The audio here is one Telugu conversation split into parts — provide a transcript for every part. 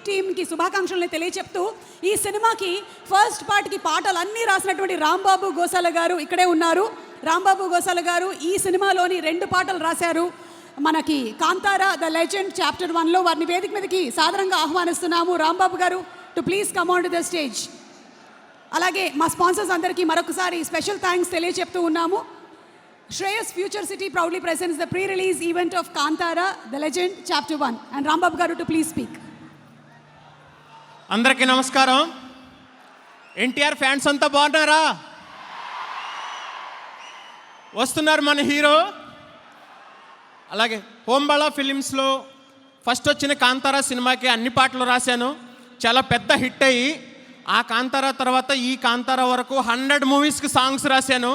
టీమ్కి శుభాకాంక్షలను తెలియచెప్తూ ఈ సినిమాకి ఫస్ట్ పార్ట్కి పాటలు అన్నీ రాసినటువంటి రాంబాబు గోసాల గారు ఇక్కడే ఉన్నారు. రాంబాబు గోసాల గారు ఈ సినిమాలోని 2 పాటలు రాశారు. మనకి కాంతారా ద లెజెండ్ చాప్టర్ 1లో వారిని వేదిక మీదకి సాదరంగా ఆహ్వానిస్తున్నాము. రాంబాబు గారు to please come on to the stage. అలాగే మా స్పాన్సర్స్ అందరికీ మరొకసారి స్పెషల్ థ్యాంక్స్ తెలియచెప్తూ ఉన్నాము. Shreyas Future City proudly presents the pre-release event of Kantara, The Legend, Chapter 1. And Rambabu garu to please speak. అందరికీ నమస్కారం. ఎన్టీఆర్ ఫ్యాన్స్ అంతా బాగున్నారా? వస్తున్నారు మన హీరో. అలాగే హోంబళ ఫిలిమ్స్లో ఫస్ట్ వచ్చిన కాంతారా సినిమాకి అన్ని పాటలు రాశాను. చాలా పెద్ద హిట్ అయ్యి ఆ కాంతారా తర్వాత ఈ కాంతారా వరకు 100 మూవీస్కి సాంగ్స్ రాశాను.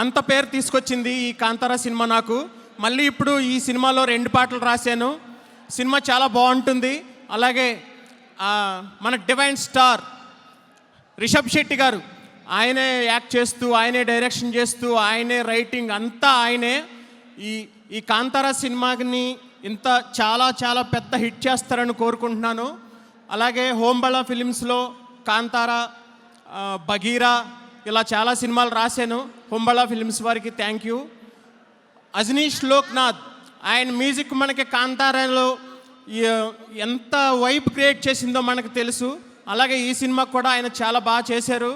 అంత పేరు తీసుకొచ్చింది ఈ కాంతారా సినిమా నాకు. మళ్ళీ ఇప్పుడు ఈ సినిమాలో 2 పాటలు రాశాను. సినిమా చాలా బాగుంటుంది. అలాగే మన డివైన్ స్టార్ రిషబ్ శెట్టి గారు, ఆయనే యాక్ట్ చేస్తూ, ఆయనే డైరెక్షన్ చేస్తూ, ఆయనే రైటింగ్ అంతా ఆయనే. ఈ కాంతారా సినిమాని ఇంత చాలా చాలా పెద్ద హిట్ చేస్తారని కోరుకుంటున్నాను. అలాగే హోంబళ ఫిలిమ్స్లో కాంతారా, బగీరా ఇలా చాలా సినిమాలు రాశాను. హోంబళ ఫిలిమ్స్ వారికి థ్యాంక్ యూ. అజనీష్ లోక్నాథ్, ఆయన మ్యూజిక్ మనకి కాంతారాలో ఎంత వైబ్ క్రియేట్ చేసిందో మనకు తెలుసు. అలాగే ఈ సినిమా కూడా ఆయన చాలా బాగా చేశారు.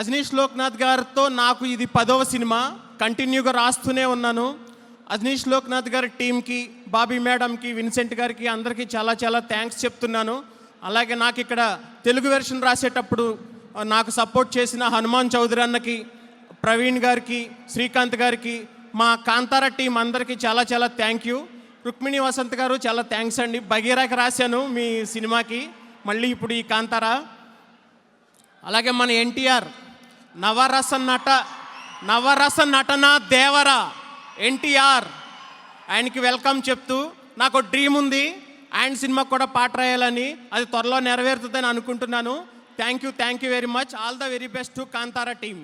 అజనీష్ లోక్నాథ్ గారితో నాకు ఇది 10వ సినిమా. కంటిన్యూగా రాస్తూనే ఉన్నాను. అజనీష్ లోక్నాథ్ గారి టీంకి, బాబీ మేడంకి, విన్సెంట్ గారికి అందరికీ చాలా చాలా థ్యాంక్స్ చెప్తున్నాను. అలాగే నాకు ఇక్కడ తెలుగు వెర్షన్ రాసేటప్పుడు నాకు సపోర్ట్ చేసిన హనుమాన్ చౌదరి అన్నకి, ప్రవీణ్ గారికి, శ్రీకాంత్ గారికి, మా కాంతారా టీం అందరికీ చాలా చాలా థ్యాంక్ యూ. రుక్మిణి వసంత్ గారు చాలా థ్యాంక్స్ అండి. బగీరాకి రాశాను మీ సినిమాకి, మళ్ళీ ఇప్పుడు ఈ కాంతారా. అలాగే మన ఎన్టీఆర్ నవరస నటన దేవరా ఎన్టీఆర్, ఆయనకి వెల్కమ్ చెప్తూ నాకు డ్రీమ్ ఉంది ఆయన సినిమాకి కూడా పాట రాయాలని. అది త్వరలో నెరవేరుతుందని అనుకుంటున్నాను. Thank you very much. All the very best to Kantara team.